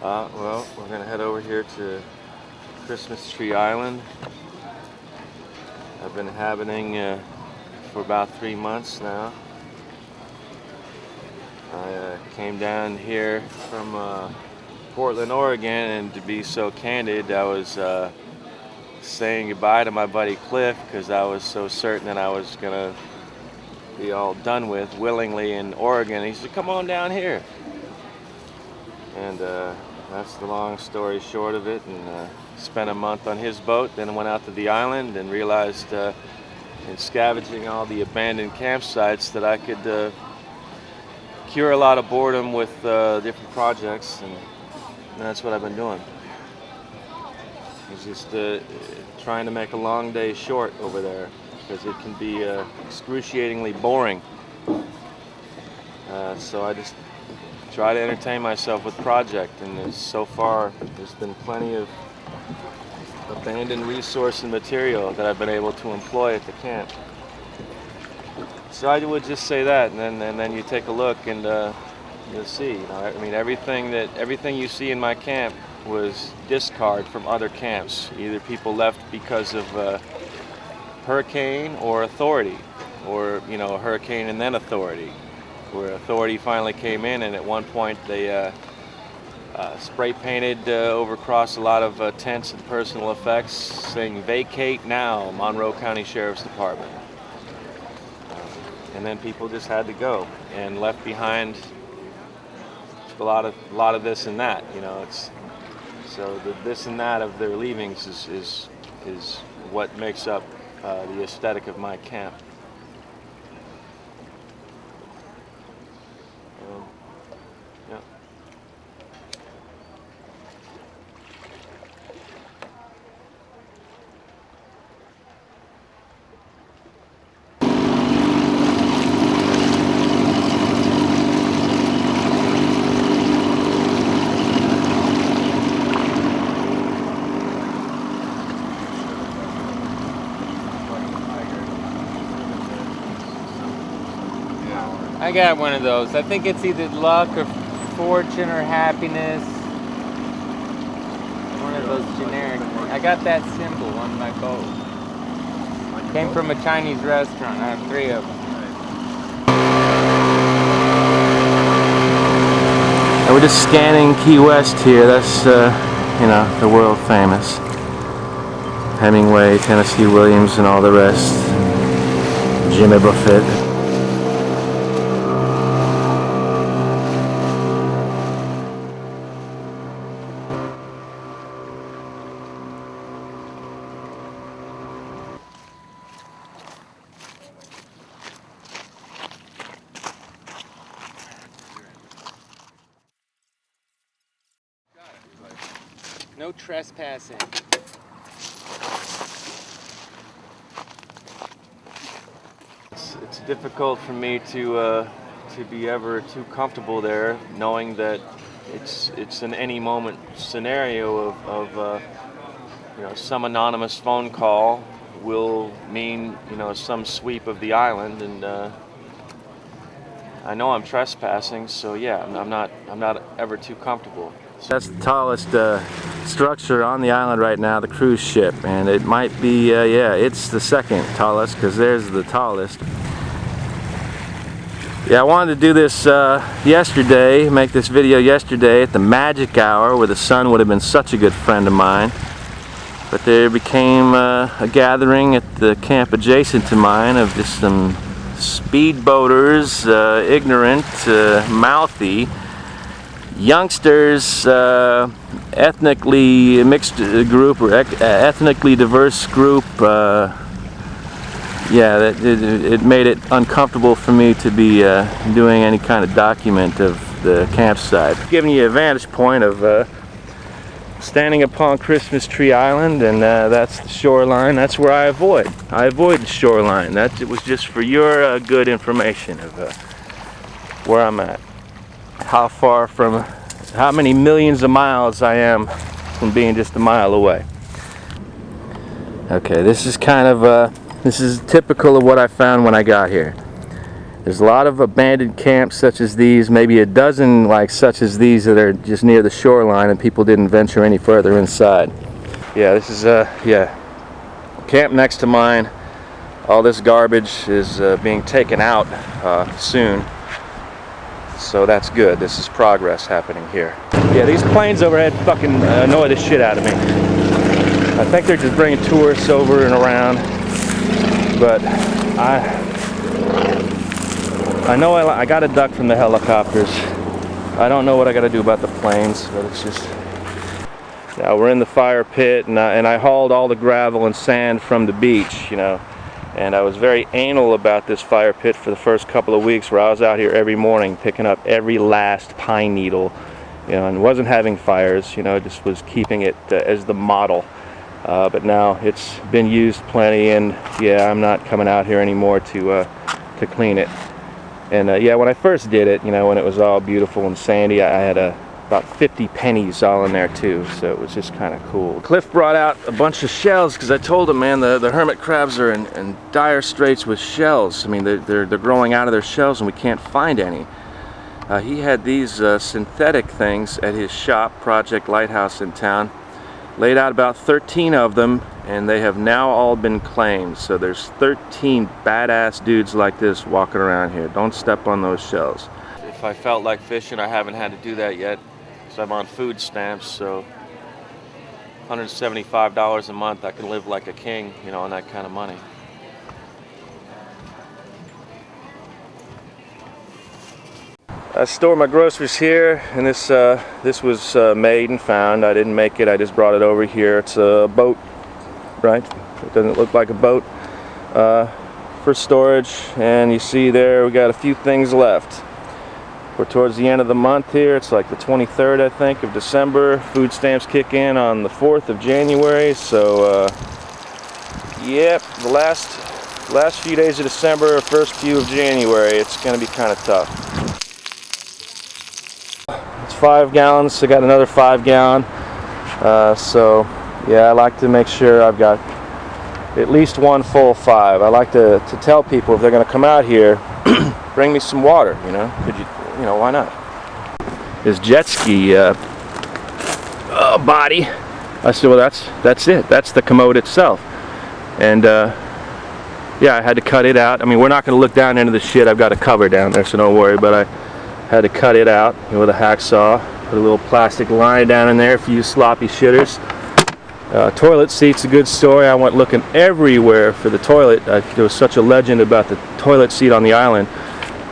Well, we're going to head over here to Christmas Tree Island. I've been inhabiting for about 3 months now. I came down here from Portland, Oregon, and to be so candid, I was saying goodbye to my buddy Cliff because I was so certain that I was going to be all done with willingly in Oregon. He said, "Come on down here." And that's the long story short of it. And spent a month on his boat, then went out to the island and realized in scavenging all the abandoned campsites that I could cure a lot of boredom with different projects, and that's what I've been doing. It's just trying to make a long day short over there because it can be excruciatingly boring. So I just try to entertain myself with project, and so far there's been plenty of abandoned resource and material that I've been able to employ at the camp. So I would just say that, and then you take a look and you'll see. I mean, everything you see in my camp was discard from other camps. Either people left because of hurricane or authority, or a hurricane and then authority, where authority finally came in, and at one point they spray painted over across a lot of tents and personal effects saying "Vacate now, Monroe County Sheriff's Department." And then people just had to go and left behind a lot of this and that. So the this and that of their leavings is what makes up the aesthetic of my camp. Yeah. I got one of those. I think it's either luck or fortune or happiness. One of those generic. I got that symbol on my boat. Came from a Chinese restaurant. I have 3 of them. And we're just scanning Key West here. That's the world famous Hemingway, Tennessee Williams, and all the rest. Jimmy Buffett. No trespassing. It's difficult for me to be ever too comfortable there, knowing that it's an any moment scenario of some anonymous phone call will mean some sweep of the island, and I know I'm trespassing, so yeah, I'm not ever too comfortable. That's the tallest structure on the island right now, the cruise ship, and it might be it's the second tallest because there's the tallest. Yeah, I wanted to do this yesterday, make this video yesterday at the magic hour where the sun would have been such a good friend of mine, but there became a gathering at the camp adjacent to mine of just some speedboaters, ignorant, mouthy youngsters, ethnically mixed group or ethnically diverse group. It made it uncomfortable for me to be doing any kind of document of the campsite. Giving you a vantage point of standing upon Christmas Tree Island, and that's the shoreline. That's where I avoid the shoreline. It was just for your good information of where I'm at. How many millions of miles I am from being just a mile away. Okay, this is kind of this is typical of what I found when I got here. There's a lot of abandoned camps such as these, maybe a dozen like such as these that are just near the shoreline, and people didn't venture any further inside. Yeah, this is camp next to mine. All this garbage is being taken out soon, so that's good. This is progress happening here. Yeah, these planes overhead fucking annoy the shit out of me. I think they're just bringing tourists over and around, but I know I got a duck from the helicopters. I don't know what I got to do about the planes, but it's just... Now we're in the fire pit, and I hauled all the gravel and sand from the beach, you know. And I was very anal about this fire pit for the first couple of weeks, where I was out here every morning picking up every last pine needle, you know, and wasn't having fires, you know, just was keeping it as the model. But now it's been used plenty, and yeah, I'm not coming out here anymore to clean it. And yeah, when I first did it, you know, when it was all beautiful and sandy, I had about 50 pennies all in there too, so it was just kind of cool. Cliff brought out a bunch of shells because I told him, man, the hermit crabs are in dire straits with shells. I mean, they're growing out of their shells and we can't find any. He had these synthetic things at his shop, Project Lighthouse in town. Laid out about 13 of them, and they have now all been claimed. So there's 13 badass dudes like this walking around here. Don't step on those shells. If I felt like fishing, I haven't had to do that yet, because I'm on food stamps, so $175 a month, I can live like a king, you know, on that kind of money. I store my groceries here, and this was made and found. I didn't make it, I just brought it over here. It's a boat, right? It doesn't look like a boat, for storage. And you see there, we got a few things left. We're towards the end of the month here. It's like the 23rd, I think, of December. Food stamps kick in on the 4th of January. So, yep, the last few days of December, first few of January, it's going to be kind of tough. It's 5 gallons. I got another 5 gallon. So, yeah, I like to make sure I've got at least one full 5. I like to tell people if they're going to come out here, bring me some water, you know. You know, why not? His jet ski body. I said, well, that's it. That's the commode itself. And yeah, I had to cut it out. I mean, we're not going to look down into the shit. I've got a cover down there, so don't worry. But I had to cut it out, you know, with a hacksaw. Put a little plastic line down in there for you sloppy shitters. Toilet seat's a good story. I went looking everywhere for the toilet. There was such a legend about the toilet seat on the island.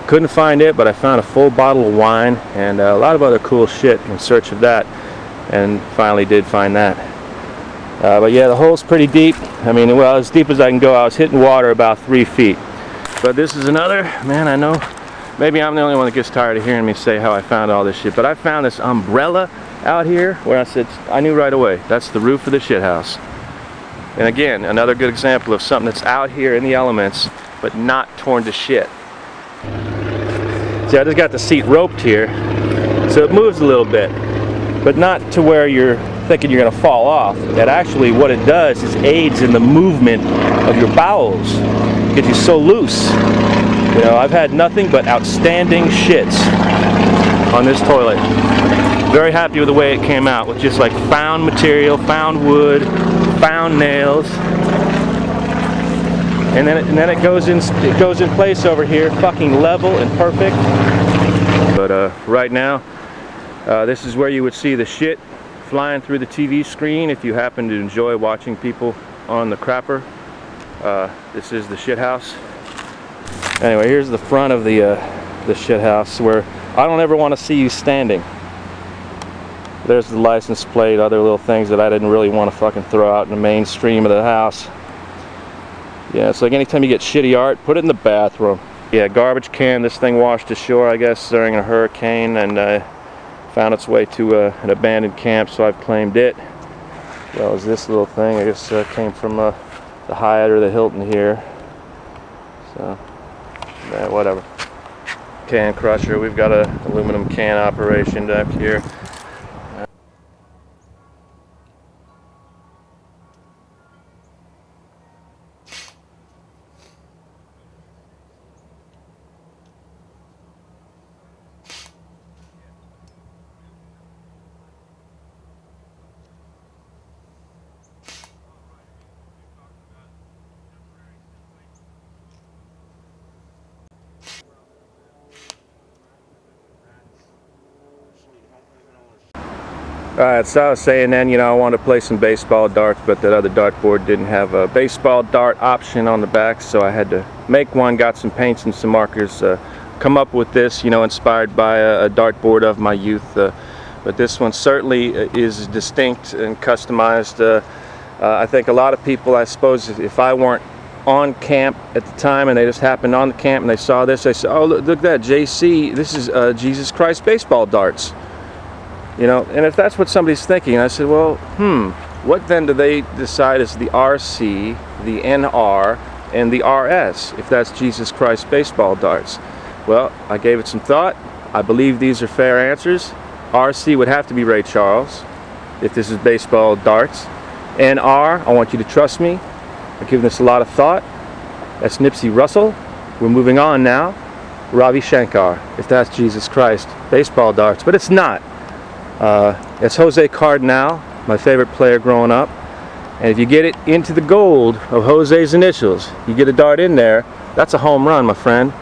Couldn't find it, but I found a full bottle of wine and a lot of other cool shit in search of that, and finally did find that. But yeah, the hole's pretty deep. I mean, well, as deep as I can go. I was hitting water about 3 feet. But this is another, man, I know maybe I'm the only one that gets tired of hearing me say how I found all this shit, but I found this umbrella out here where I said, I knew right away, that's the roof of the shit house. And again, another good example of something that's out here in the elements, but not torn to shit. See, I just got the seat roped here, so it moves a little bit, but not to where you're thinking you're going to fall off. That actually, what it does is aids in the movement of your bowels. It gets you so loose. You know, I've had nothing but outstanding shits on this toilet. Very happy with the way it came out, with just like found material, found wood, found nails. And then it goes in place over here, fucking level and perfect. But right now, this is where you would see the shit flying through the TV screen if you happen to enjoy watching people on the crapper. This is the shit house. Anyway, here's the front of the shit house, where I don't ever want to see you standing. There's the license plate, other little things that I didn't really want to fucking throw out in the mainstream of the house. Yeah, it's like anytime you get shitty art, put it in the bathroom. Yeah, garbage can. This thing washed ashore, I guess, during a hurricane, and found its way to an abandoned camp, so I've claimed it. As well as this little thing, I guess came from the Hyatt or the Hilton here. So, yeah, whatever. Can crusher. We've got a aluminum can operation up here. Alright, so I was saying then, you know, I wanted to play some baseball darts, but that other dartboard didn't have a baseball dart option on the back, so I had to make one, got some paints and some markers, come up with this, you know, inspired by a dartboard of my youth, but this one certainly is distinct and customized. I think a lot of people, I suppose, if I weren't on camp at the time and they just happened on the camp and they saw this, they said, oh, look at that, JC, this is Jesus Christ baseball darts. You know, and if that's what somebody's thinking, I said, well, what then do they decide is the RC, the NR, and the RS, if that's Jesus Christ baseball darts? Well, I gave it some thought. I believe these are fair answers. RC would have to be Ray Charles, if this is baseball darts. NR, I want you to trust me. I've given this a lot of thought. That's Nipsey Russell. We're moving on now. Ravi Shankar, if that's Jesus Christ baseball darts, but it's not. It's Jose Cardinal, my favorite player growing up. And if you get it into the gold of Jose's initials, you get a dart in there, that's a home run, my friend.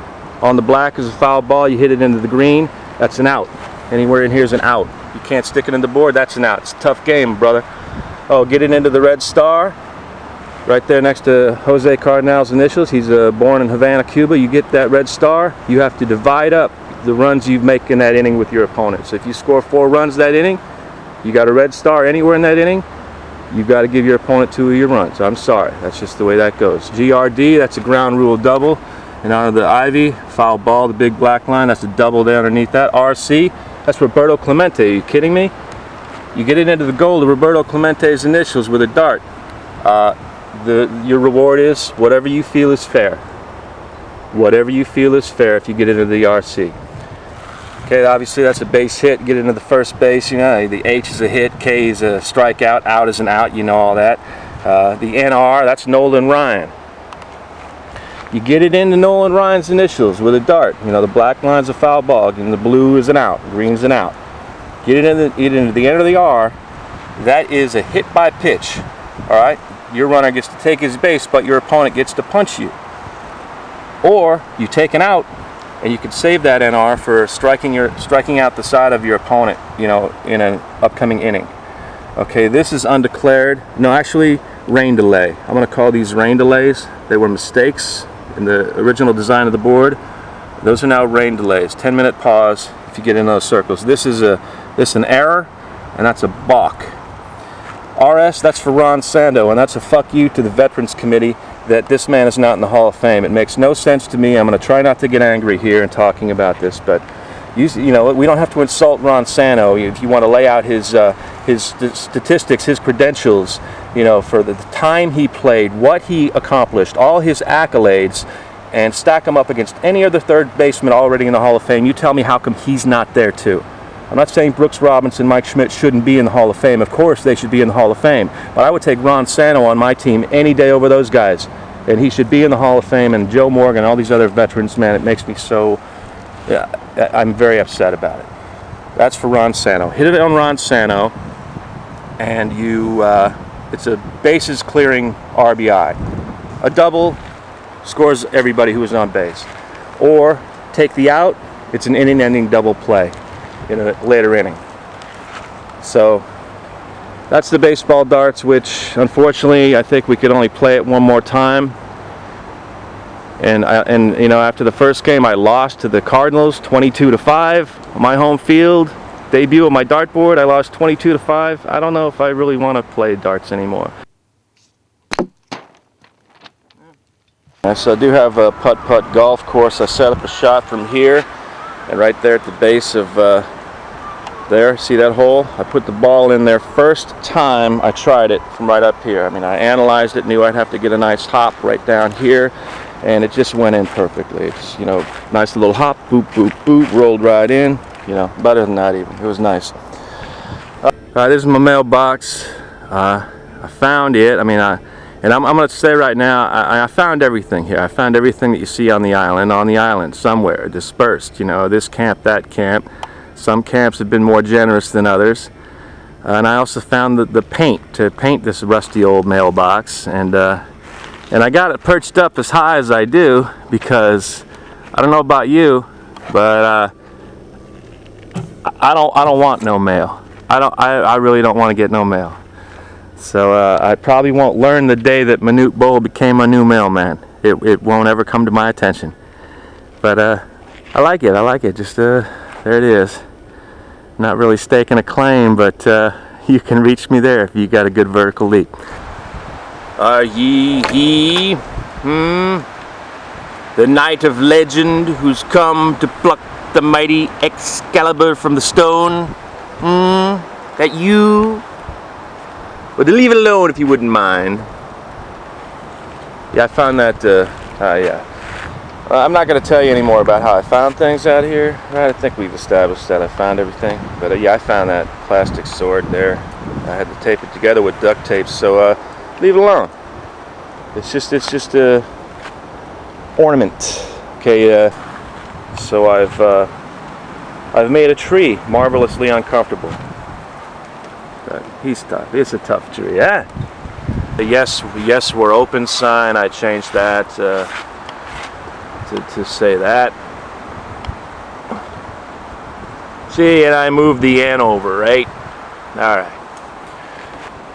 On the black is a foul ball, you hit it into the green, that's an out. Anywhere in here is an out. You can't stick it in the board, that's an out. It's a tough game, brother. Oh, get it into the red star, right there next to Jose Cardinal's initials. He's born in Havana, Cuba. You get that red star, you have to divide up the runs you make in that inning with your opponent. So if you score 4 runs that inning, you got a red star anywhere in that inning, you've got to give your opponent 2 of your runs. I'm sorry, that's just the way that goes. GRD, that's a ground rule double. And on the Ivy, foul ball, the big black line, that's a double there underneath that. RC, that's Roberto Clemente. Are you kidding me? You get it into the goal of Roberto Clemente's initials with a dart. Your reward is whatever you feel is fair. Whatever you feel is fair if you get into the RC. Okay, obviously that's a base hit. Get into the first base, you know, the H is a hit, K is a strikeout, out is an out, you know all that. The NR, that's Nolan Ryan. You get it into Nolan Ryan's initials with a dart. You know, the black line's a foul ball, and the blue is an out, green's an out. Get it into the end of the R, that is a hit by pitch. Alright? Your runner gets to take his base, but your opponent gets to punch you. Or you take an out, and you can save that NR for striking out the side of your opponent, you know, in an upcoming inning. Okay, this is undeclared. No, actually, rain delay. I'm going to call these rain delays. They were mistakes in the original design of the board. Those are now rain delays. 10-minute pause if you get in those circles. This is an error, and that's a balk. RS, that's for Ron Santo, and that's a fuck you to the Veterans Committee that this man is not in the Hall of Fame. It makes no sense to me. I'm going to try not to get angry here in talking about this, but you know, we don't have to insult Ron Santo. If you want to lay out his statistics, his credentials, you know, for the time he played, what he accomplished, all his accolades, and stack them up against any other third baseman already in the Hall of Fame, you tell me how come he's not there too. I'm not saying Brooks Robinson, Mike Schmidt shouldn't be in the Hall of Fame. Of course they should be in the Hall of Fame. But I would take Ron Santo on my team any day over those guys. And he should be in the Hall of Fame. And Joe Morgan and all these other veterans, man, it makes me so... Yeah, I'm very upset about it. That's for Ron Santo. Hit it on Ron Santo, and you... it's a bases clearing RBI. A double scores everybody who was on base. Or take the out, it's an inning-ending double play in a later inning. So that's the baseball darts, which unfortunately I think we could only play it one more time. And you know, after the first game I lost to the Cardinals 22-5, my home field debut of my dartboard. I lost 22-5. I don't know if I really want to play darts anymore. So I do have a putt-putt golf course. I set up a shot from here, and right there at the base of there, see that hole? I put the ball in there first time I tried it from right up here. I mean, I analyzed it, knew I'd have to get a nice hop right down here, and it just went in perfectly. It's, you know, nice little hop, boop, boop, boop, rolled right in. You know, better than that even. It was nice. This is my mailbox. I found it. I mean, and I'm going to say right now, I found everything here. I found everything that you see on the island somewhere, dispersed. You know, this camp, that camp. Some camps have been more generous than others. And I also found the paint to paint this rusty old mailbox. And I got it perched up as high as I do because I don't know about you, but I don't want no mail. I really don't want to get no mail. So I probably won't learn the day that Manute Bol became my new mailman. It won't ever come to my attention. But I like it. Just there it is. Not really staking a claim, but you can reach me there if you got a good vertical leap. Are ye the knight of legend who's come to pluck the mighty Excalibur from the stone? That you? Well, to leave it alone if you wouldn't mind. Yeah, I found that, yeah. I'm not going to tell you any more about how I found things out here. I think we've established that I found everything. But yeah, I found that plastic sword there. I had to tape it together with duct tape, so leave it alone. It's just a ornament. Okay, so I've made a tree marvelously uncomfortable. He's tough. It's a tough tree, yeah. The yes, we're open sign. I changed that to say that. See, and I moved the N over, right? All right.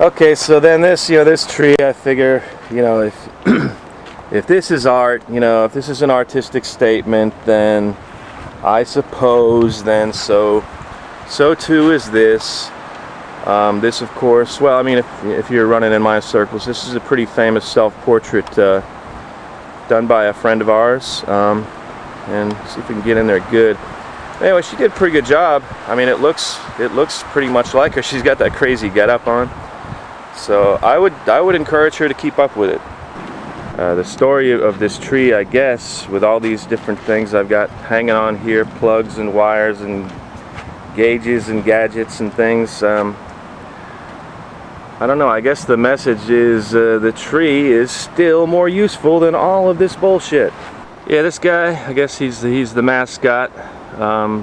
Okay, so then this, this tree, I figure, if if this is art, if this is an artistic statement, then I suppose then so too is this. This, of course, well, I mean, if you're running in my circles, this is a pretty famous self-portrait done by a friend of ours, and see if we can get in there good. Anyway, she did a pretty good job. I mean, it looks pretty much like her. She's got that crazy getup on, so I would encourage her to keep up with it. The story of this tree, I guess, with all these different things I've got hanging on here, plugs and wires and gauges and gadgets and things. I don't know, I guess the message is the tree is still more useful than all of this bullshit. Yeah, this guy, I guess he's the mascot.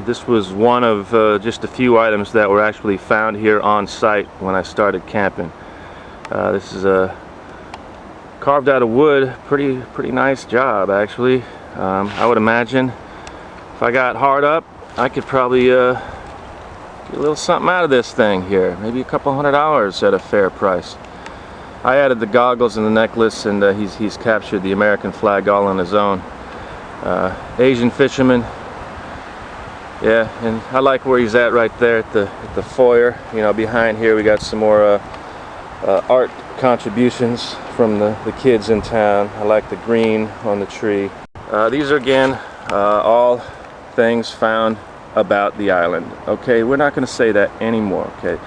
This was one of just a few items that were actually found here on site when I started camping. This is carved out of wood, pretty nice job actually. I would imagine if I got hard up, I could probably get a little something out of this thing here, maybe a couple $100 at a fair price. I added the goggles and the necklace, and he's captured the American flag all on his own. Asian fisherman. Yeah, and I like where he's at right there at the foyer. Behind here we got some more art contributions from the kids in town. I like the green on the tree. These are again all things found about the island. Okay, we're not going to say that anymore. Okay,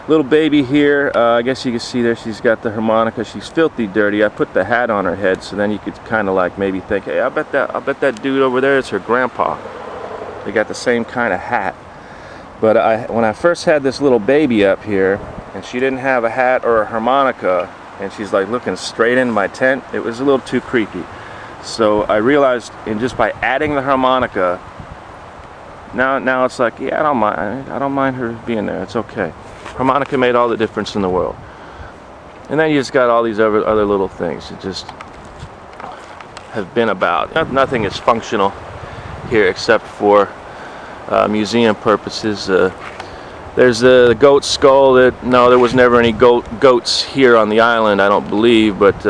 little baby here, I guess you can see there she's got the harmonica. She's filthy dirty. I put the hat on her head so then you could kind of like maybe think, hey, I bet that dude over there is her grandpa. They got the same kind of hat. But when I first had this little baby up here and she didn't have a hat or a harmonica and she's like looking straight into my tent, it was a little too creepy. So I realized, just by adding the harmonica, now it's like, yeah, I don't mind her being there. It's okay. Harmonica made all the difference in the world. And then you just got all these other little things that just have been about. Nothing is functional here except for museum purposes. There's the goat skull. No, there was never any goats here on the island, I don't believe, but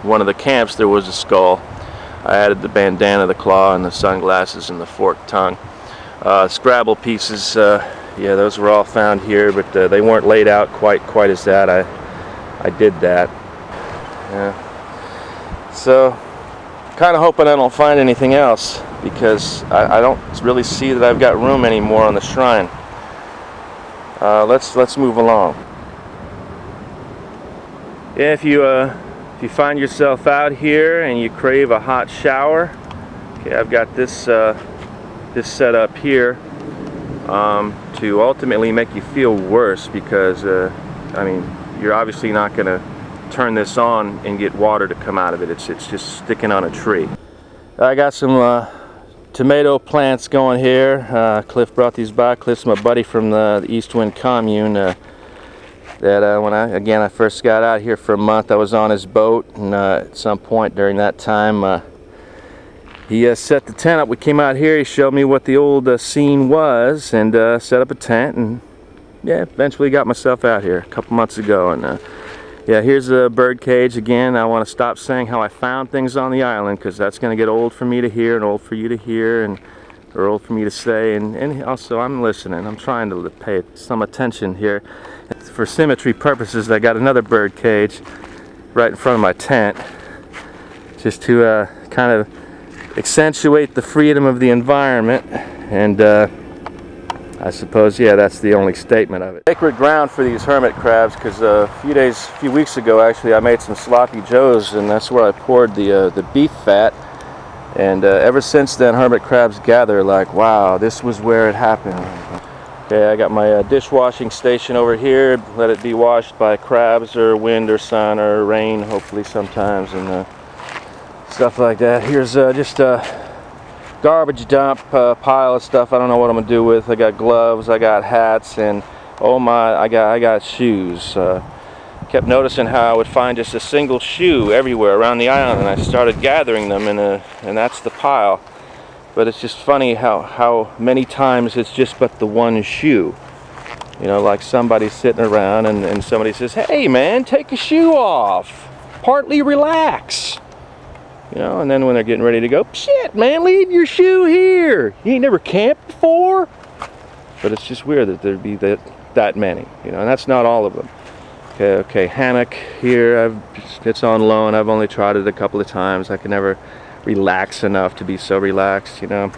one of the camps there was a skull. I added the bandana, the claw, and the sunglasses and the forked tongue. Scrabble pieces, yeah, those were all found here, but they weren't laid out quite as that. I did that. Yeah. So, kind of hoping I don't find anything else, because I don't really see that I've got room anymore on the shrine. Let's move along. Yeah, if you find yourself out here and you crave a hot shower, okay, I've got this set up here to ultimately make you feel worse, because I mean, you're obviously not going to turn this on and get water to come out of it. It's just sticking on a tree. I got some tomato plants going here. Cliff brought these by. Cliff's my buddy from the East Wind Commune. That when I first got out here for a month, I was on his boat, and at some point during that time, he set the tent up. We came out here. He showed me what the old scene was, and set up a tent, and yeah, eventually got myself out here a couple months ago, and yeah, here's a bird cage again. I want to stop saying how I found things on the island, because that's going to get old for me to hear and old for you to hear, and or old for me to say, and also I'm listening. I'm trying to pay some attention here. For symmetry purposes, I got another bird cage right in front of my tent, just to kind of accentuate the freedom of the environment, and I suppose, yeah, that's the only statement of it. Sacred ground for these hermit crabs, because a few weeks ago, actually, I made some sloppy joes, and that's where I poured the beef fat. And ever since then, hermit crabs gather like, wow, this was where it happened. Okay, I got my dishwashing station over here. Let it be washed by crabs or wind or sun or rain, hopefully sometimes, and stuff like that. Here's just a garbage dump pile of stuff I don't know what I'm gonna do with. I got gloves, I got hats, and oh my, I got shoes. Kept noticing how I would find just a single shoe everywhere around the island, and I started gathering them, and that's the pile. But it's just funny how many times it's just but the one shoe. You know, like somebody's sitting around and somebody says, hey man, take a shoe off, partly relax. You know, and then when they're getting ready to go, shit man, leave your shoe here. You ain't never camped before? But it's just weird that there'd be that many, you know, and that's not all of them. Okay, hammock here, it's on loan. I've only tried it a couple of times. I can never relax enough to be so relaxed, you know.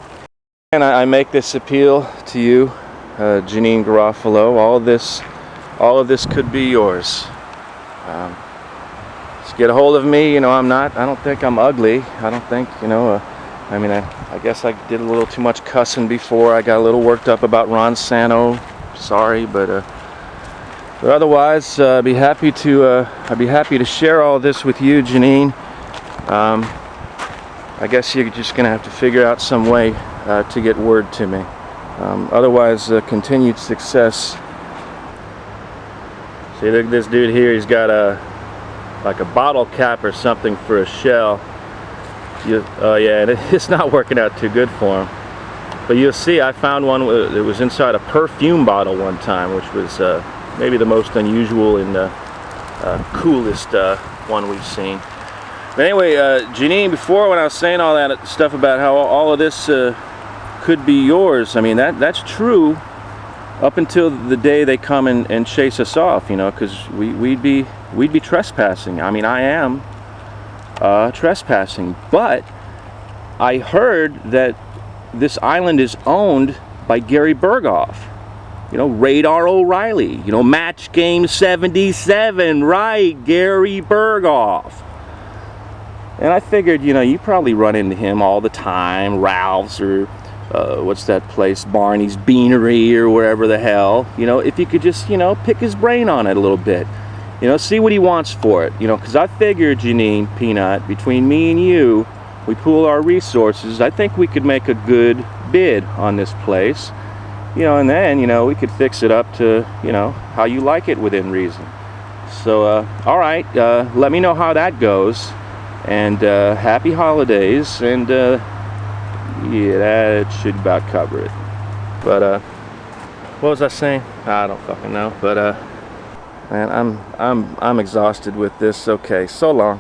And I make this appeal to you, Janine Garofalo. All of this could be yours. Just get a hold of me. You know, I don't think I'm ugly. I don't think, you know, I mean, I guess I did a little too much cussing before. I got a little worked up about Ron Santo. Sorry, but otherwise, I'd be happy to share all this with you, Janine. I guess you're just gonna have to figure out some way to get word to me. Otherwise, continued success. See, look at this dude here. He's got like a bottle cap or something for a shell. Oh yeah, and it's not working out too good for him. But you'll see, I found one that was inside a perfume bottle one time, which was maybe the most unusual and coolest one we've seen. But anyway, Janine, before when I was saying all that stuff about how all of this could be yours, I mean that's true up until the day they come and chase us off, you know, because we'd be trespassing. I mean, I am trespassing, but I heard that this island is owned by Gary Berghoff. You know, Radar O'Reilly, you know, Match Game 77, right, Gary Berghoff. And I figured, you know, you probably run into him all the time, Ralph's or what's that place, Barney's Beanery or wherever the hell. You know, if you could just, you know, pick his brain on it a little bit. You know, see what he wants for it. You know, because I figured, Janine, Peanut, between me and you, we pool our resources, I think we could make a good bid on this place. You know, and then, you know, we could fix it up to, you know, how you like it within reason. So, all right, let me know how that goes. And happy holidays, and yeah, that should about cover it. But what was I saying? I don't fucking know. But man, I'm exhausted with this. Okay, so long.